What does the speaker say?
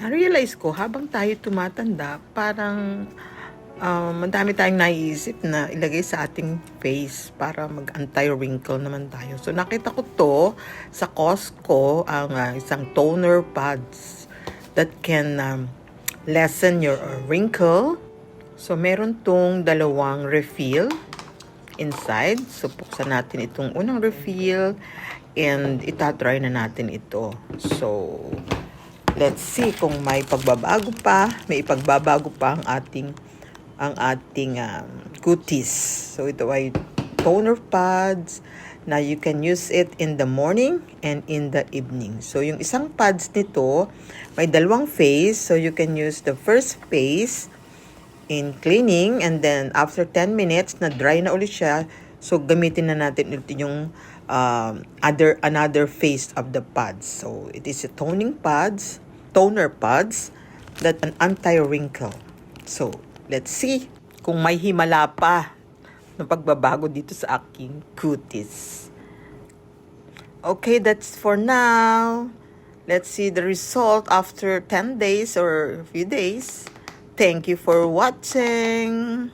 Na-realize ko habang tayo tumatanda, parang madami tayong naiisip na ilagay sa ating face para mag-anti-wrinkle naman tayo. So nakita ko to sa Costco, ang isang toner pads that can lessen your wrinkle. So meron tong dalawang refill inside. So buksan natin itong unang refill and itatry na natin ito. So let's see kung may pagbabago pa, may ipagbabago pa ang ating cuties. So ito ay toner pads na you can use it in the morning and in the evening. So yung isang pads nito may dalawang phase, so you can use the first phase in cleaning, and then after 10 minutes na dry na ulit siya, so gamitin na natin ulit yung another phase of the pads. So it is a toner pads that an anti-wrinkle. So let's see kung may himala pa ng pagbabago dito sa aking cuties. Okay, that's for now. Let's see the result after 10 days or a few days. Thank you for watching.